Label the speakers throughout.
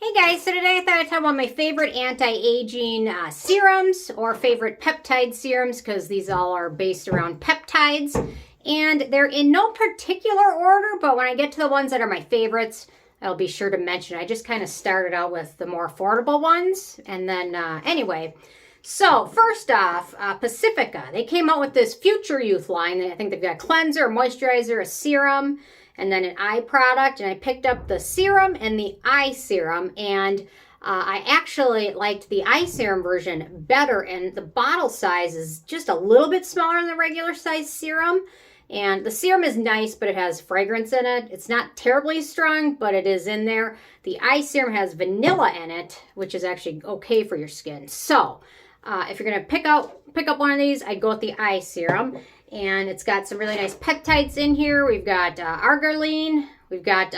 Speaker 1: Hey guys, so today I thought I'd talk about my favorite anti-aging serums or favorite peptide serums because these all are based around peptides and they're in no particular order, but when I get to the ones that are my favorites, I'll be sure to mention. I just kind of started out with the more affordable ones and then anyway. So first off, Pacifica, they came out with this Future Youth line. I think they've got a cleanser, a moisturizer, a serum, and then an eye product, and I picked up the serum and the eye serum, and I actually liked the eye serum version better, and the bottle size is just a little bit smaller than the regular size serum, and the serum is nice, but it has fragrance in it. It's not terribly strong, but it is in there. The eye serum has vanilla in it, which is actually okay for your skin. So if you're going to pick up one of these, I'd go with the eye serum. And it's got some really nice peptides in here. We've got Argireline. We've got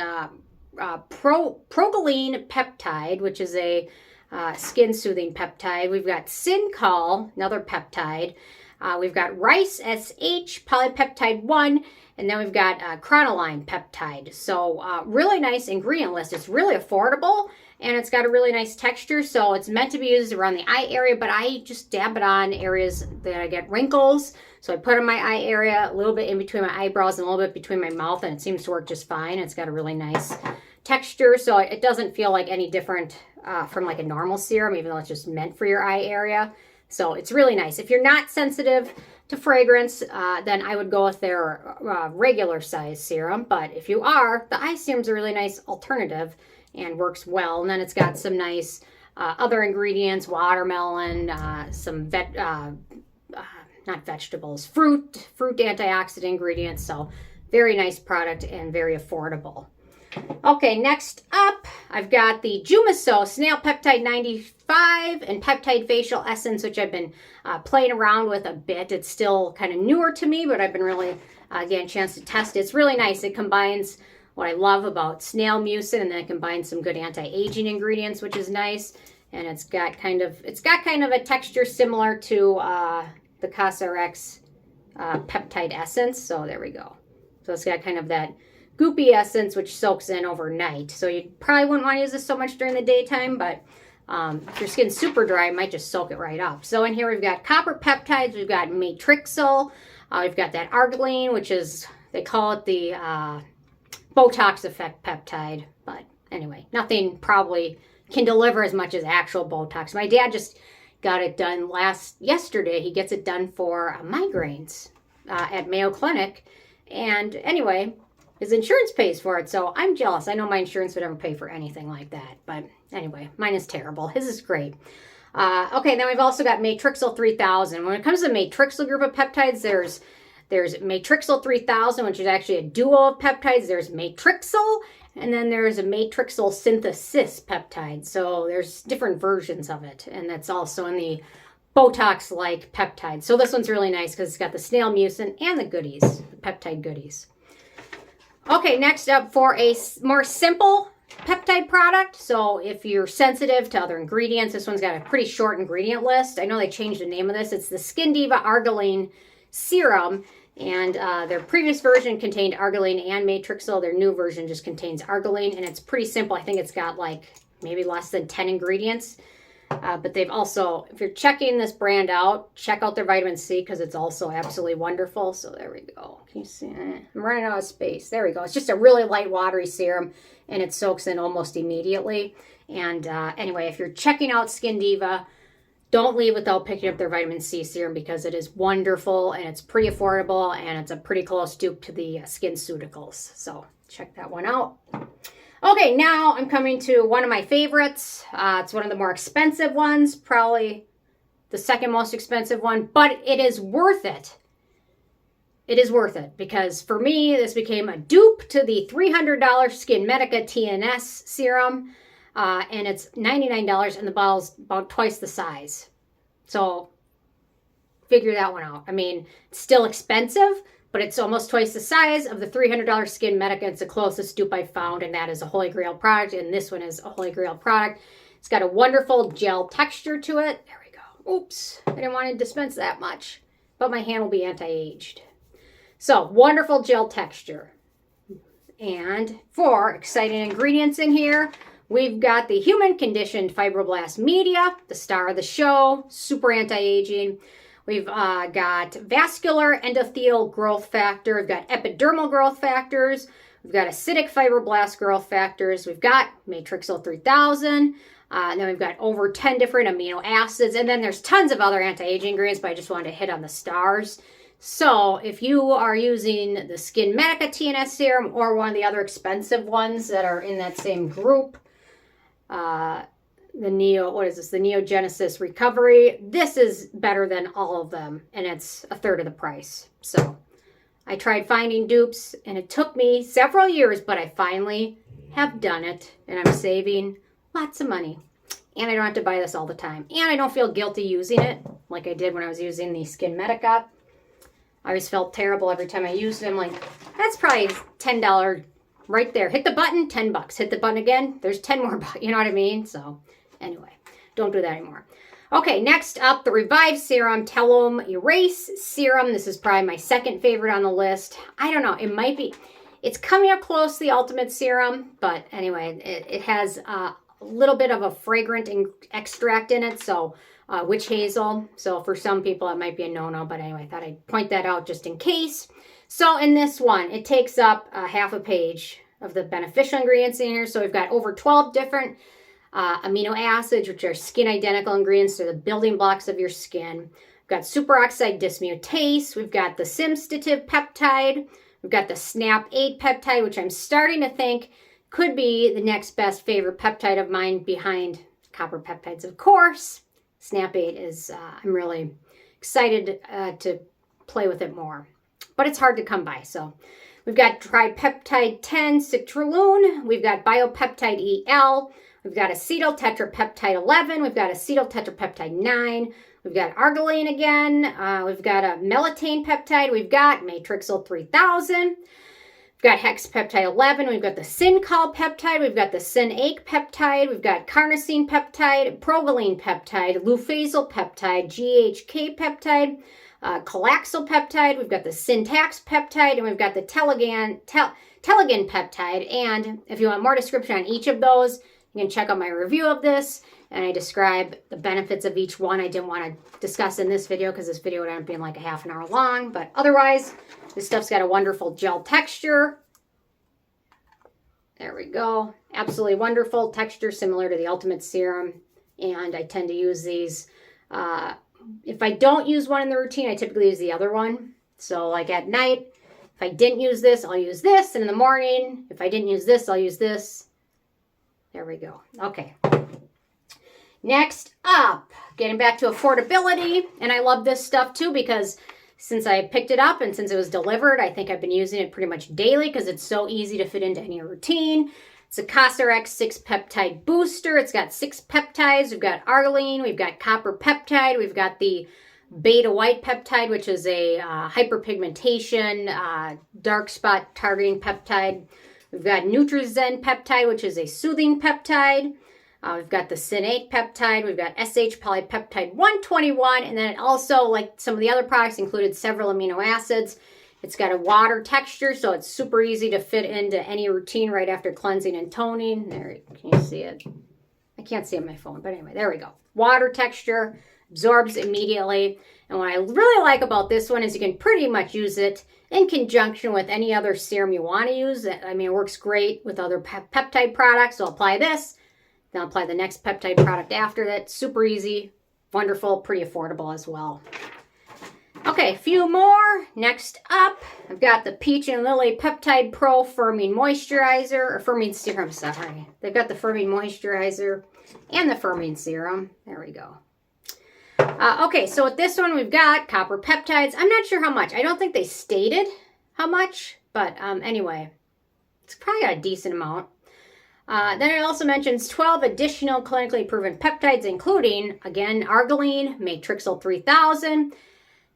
Speaker 1: Progeline peptide, which is a skin-soothing peptide. We've got Syn-Coll, another peptide. We've got Rice SH, polypeptide 1. And then we've got ChroNOline peptide. So really nice ingredient list. It's really affordable. And it's got a really nice texture. So it's meant to be used around the eye area. But I just dab it on areas that I get wrinkles. So I put it in my eye area, a little bit in between my eyebrows and a little bit between my mouth, and it seems to work just fine. It's got a really nice texture, so it doesn't feel like any different from like a normal serum, even though it's just meant for your eye area. So it's really nice. If you're not sensitive to fragrance, then I would go with their regular size serum. But if you are, the eye serum's a really nice alternative and works well. And then it's got some nice other ingredients, watermelon, some not vegetables, fruit antioxidant ingredients. So very nice product and very affordable. Okay, next up, I've got the Jumiso Snail Peptide 95 and Peptide Facial Essence, which I've been playing around with a bit. It's still kind of newer to me, but I've been really getting a chance to test it. It's really nice. It combines what I love about snail mucin, and then it combines some good anti-aging ingredients, which is nice. And it's got kind of a texture similar to the CosRX peptide essence. So there we go. So it's got kind of that goopy essence which soaks in overnight. So you probably wouldn't want to use this so much during the daytime, but if your skin's super dry, it might just soak it right up. So in here we've got copper peptides, we've got Matrixyl, we've got that Argireline, which is, they call it the Botox effect peptide. But anyway, nothing probably can deliver as much as actual Botox. My dad just got it done yesterday. He gets it done for migraines at Mayo Clinic. And anyway, his insurance pays for it. So I'm jealous. I know my insurance would never pay for anything like that. But anyway, mine is terrible. His is great. Okay, then we've also got Matrixyl 3000. When it comes to the Matrixyl group of peptides, there's Matrixyl 3000, which is actually a duo of peptides. There's Matrixyl, and then there's a Matrixyl synthesis peptide. So there's different versions of it, and that's also in the Botox-like peptide. So this one's really nice because it's got the snail mucin and the goodies, the peptide goodies. Okay, next up for a more simple peptide product. So if you're sensitive to other ingredients, this one's got a pretty short ingredient list. I know they changed the name of this. It's the Skin Diva Argireline Serum. And their previous version contained Argireline and Matrixyl. Their new version just contains Argireline, and it's pretty simple. I think it's got like maybe less than 10 ingredients. But they've also, if you're checking this brand out, check out their vitamin C because it's also absolutely wonderful. So there we go. Can you see it? I'm running out of space. There we go. It's just a really light, watery serum, and it soaks in almost immediately. And anyway, if you're checking out Skin Diva, don't leave without picking up their vitamin C serum because it is wonderful and it's pretty affordable and it's a pretty close dupe to the SkinCeuticals. So check that one out. Okay, now I'm coming to one of my favorites. It's one of the more expensive ones, probably the second most expensive one, but it is worth it. It is worth it because for me, this became a dupe to the $300 SkinMedica TNS serum. And it's $99 and the bottle's about twice the size. So figure that one out. I mean, it's still expensive, but it's almost twice the size of the $300 SkinMedica. It's the closest dupe I found, and that is a Holy Grail product, and this one is a Holy Grail product. It's got a wonderful gel texture to it. There we go. Oops, I didn't want to dispense that much, but my hand will be anti-aged. So, wonderful gel texture. And 4 exciting ingredients in here. We've got the human conditioned fibroblast media, the star of the show, super anti-aging. We've got vascular endothelial growth factor. We've got epidermal growth factors. We've got acidic fibroblast growth factors. We've got Matrixyl 3000. And then we've got over 10 different amino acids. And then there's tons of other anti-aging ingredients, but I just wanted to hit on the stars. So if you are using the SkinMedica TNS serum or one of the other expensive ones that are in that same group, the Neogenesis Recovery, this is better than all of them, and it's a third of the price. So I tried finding dupes, and it took me several years, but I finally have done it, and I'm saving lots of money. And I don't have to buy this all the time. And I don't feel guilty using it like I did when I was using the SkinMedica. I always felt terrible every time I used them. Like, that's probably $10 right there. Hit the button, $10. Hit the button again, there's 10 more bucks. You know what I mean? So anyway, don't do that anymore. Okay, next up, the RevivSerum TelomErase Serum. This is probably my second favorite on the list. I don't know. It might be. It's coming up close to the Ultimate Serum, but anyway, it has a little bit of a fragrant extract in it, so witch hazel. So for some people, it might be a no-no, but anyway, I thought I'd point that out just in case. So in this one, it takes up half a page of the beneficial ingredients in here. So we've got over 12 different amino acids, which are skin identical ingredients. They're the building blocks of your skin. We've got superoxide dismutase. We've got the SymStitive peptide. We've got the SNAP8 peptide, which I'm starting to think could be the next best favorite peptide of mine behind copper peptides, of course. SNAP8 is, I'm really excited to play with it more. But it's hard to come by. So we've got tripeptide 10 citrulline. We've got BioPeptide EL. We've got acetyl tetrapeptide 11. We've got acetyl tetrapeptide 9. We've got Argireline again. We've got a Melitane peptide. We've got Matrixyl 3000. We've got hexapeptide 11. We've got the Syn-Coll peptide. We've got the Syn-8 peptide. We've got Carnosine peptide, Progeline peptide, Leuphasyl peptide, GHK peptide, Collaxyl peptide. We've got the Syntax peptide, and we've got the Telogen peptide. And if you want more description on each of those, you can check out my review of this, and I describe the benefits of each one. I didn't want to discuss in this video because this video would end up being like a half an hour long, but otherwise, this stuff's got a wonderful gel texture. There we go. Absolutely wonderful texture, similar to the Ultimate Serum, and I tend to use these. If I don't use one in the routine, I typically use the other one. So like at night, if I didn't use this, I'll use this, and in the morning, if I didn't use this, I'll use this. There we go. Okay. Next up, getting back to affordability. And I love this stuff too because since I picked it up and since it was delivered, I think I've been using it pretty much daily because it's so easy to fit into any routine. It's a CosRx 6 Peptide Booster. It's got 6 peptides. We've got Argireline. We've got copper peptide. We've got the beta white peptide, which is a hyperpigmentation, dark spot targeting peptide. We've got Nutrizen peptide, which is a soothing peptide. We've got the Syn-8 peptide. We've got SH polypeptide 121. And then it also, like some of the other products, included several amino acids. It's got a water texture, so it's super easy to fit into any routine right after cleansing and toning. There, can you see it? I can't see it on my phone, but anyway, there we go. Water texture, absorbs immediately. And what I really like about this one is you can pretty much use it in conjunction with any other serum you want to use. I mean, it works great with other peptide products. So I'll apply this, then I'll apply the next peptide product after that. Super easy, wonderful, pretty affordable as well. Okay, a few more. Next up, I've got the Peach and Lily Peptide Pro Firming Moisturizer, or Firming Serum, sorry. They've got the Firming Moisturizer and the Firming Serum. There we go. Okay, so with this one, we've got copper peptides. I'm not sure how much. I don't think they stated how much, but anyway, it's probably got a decent amount. Then it also mentions 12 additional clinically proven peptides, including, again, Argireline, Matrixyl 3000,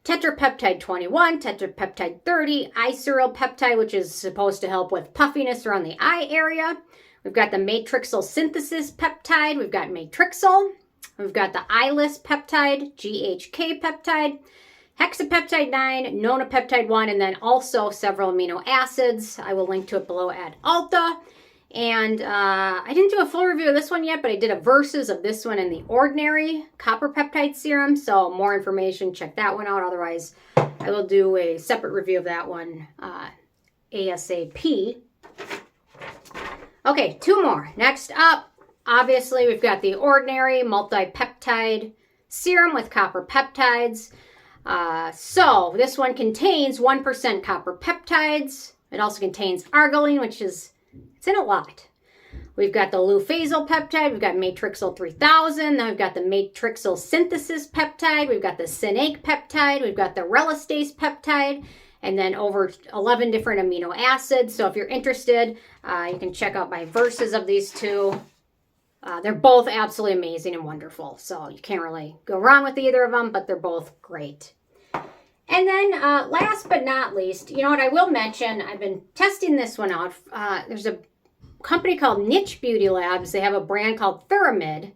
Speaker 1: Tetrapeptide 21, Tetrapeptide 30, Iceryl peptide, which is supposed to help with puffiness around the eye area. We've got the Matrixyl synthesis peptide. We've got Matrixyl. We've got the Eyeless peptide, GHK peptide, hexapeptide 9, nonapeptide 1, and then also several amino acids. I will link to it below at Alta. And I didn't do a full review of this one yet, but I did a versus of this one and the ordinary copper peptide serum. So more information, check that one out. Otherwise, I will do a separate review of that one ASAP. Okay, 2 more. Next up, obviously, we've got the ordinary multi-peptide serum with copper peptides. So this one contains 1% copper peptides. It also contains Argireline, which is, it's in a lot. We've got the Leuphasyl peptide. We've got Matrixyl 3000. Then we've got the Matrixyl synthesis peptide. We've got the Syn-Coll peptide. We've got the relastase peptide. And then over 11 different amino acids. So if you're interested, you can check out my verses of these two. They're both absolutely amazing and wonderful. So you can't really go wrong with either of them, but they're both great. And then last but not least, you know what I will mention, I've been testing this one out. There's a company called Niche Beauty Labs. They have a brand called Theramid.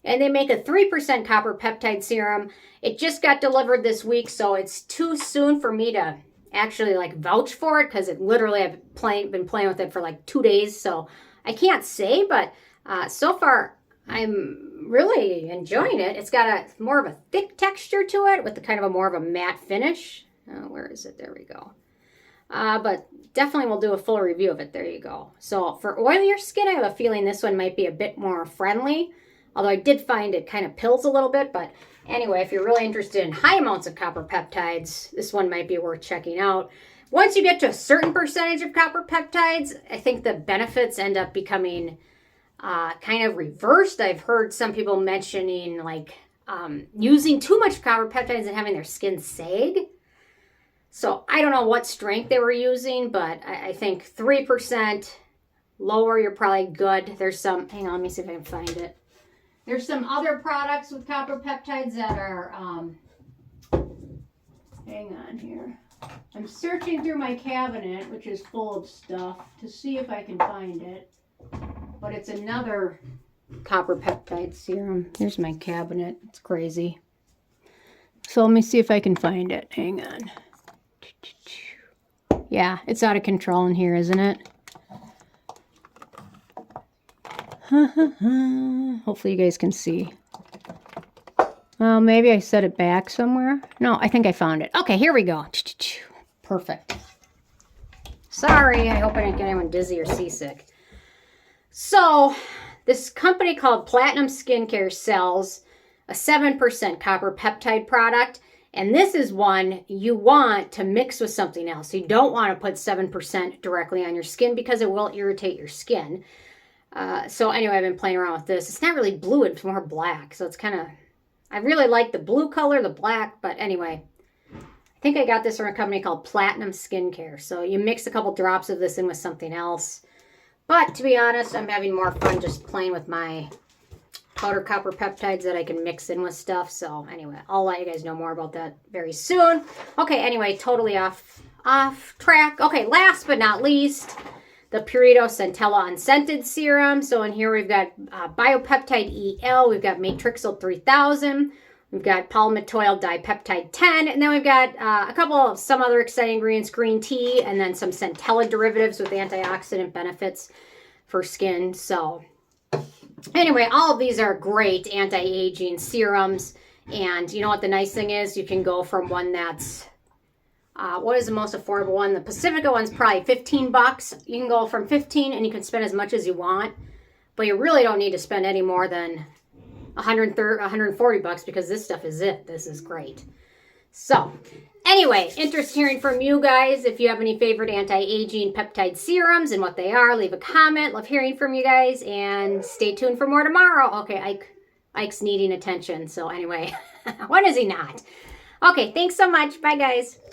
Speaker 1: And they make a 3% copper peptide serum. It just got delivered this week, so it's too soon for me to actually like vouch for it because it literally I've been playing with it for like 2 days, so I can't say, but so far I'm really enjoying it. It's got a more of a thick texture to it with the kind of a more of a matte finish. Where is it? There we go. But definitely we'll do a full review of it. There you go. So for oilier skin, I have a feeling this one might be a bit more friendly. Although I did find it kind of pills a little bit. But anyway, if you're really interested in high amounts of copper peptides, this one might be worth checking out. Once you get to a certain percentage of copper peptides, I think the benefits end up becoming kind of reversed. I've heard some people mentioning like using too much copper peptides and having their skin sag. So I don't know what strength they were using, but I think 3% lower, you're probably good. There's some, hang on, let me see if I can find it. There's some other products with copper peptides that are, hang on here. I'm searching through my cabinet, which is full of stuff, to see if I can find it. But it's another copper peptide serum. Here's my cabinet. It's crazy. So let me see if I can find it. Hang on. Yeah, it's out of control in here, isn't it? Hopefully you guys can see. Well, maybe I set it back somewhere. No, I think I found it. Okay, here we go. Perfect. Sorry, I hope I didn't get anyone dizzy or seasick. So, this company called Platinum Skincare sells a 7% copper peptide product. And this is one you want to mix with something else. You don't want to put 7% directly on your skin because it will irritate your skin. So anyway, I've been playing around with this. It's not really blue, it's more black. So it's kind of, I really like the blue color, the black, but anyway. I think I got this from a company called Platinum Skincare. So you mix a couple drops of this in with something else. But to be honest, I'm having more fun just playing with my powder copper peptides that I can mix in with stuff. So anyway, I'll let you guys know more about that very soon. Okay, anyway, totally off track. Okay, last but not least, the Purito Centella Unscented Serum. So in here we've got BioPeptide EL, we've got Matrixyl 3000, we've got palmitoyl dipeptide 10, and then we've got a couple of some other exciting ingredients, green tea, and then some Centella derivatives with antioxidant benefits for skin. So anyway, all of these are great anti-aging serums. And you know what the nice thing is? You can go from one that's, what is the most affordable one? The Pacifica one's probably $15. You can go from 15 and you can spend as much as you want. But you really don't need to spend any more than $140 because this stuff is it. This is great. So anyway, interest hearing from you guys. If you have any favorite anti-aging peptide serums and what they are, leave a comment. Love hearing from you guys, and stay tuned for more tomorrow. Okay, Ike's needing attention. So anyway, when is he not? Okay, thanks so much. Bye, guys.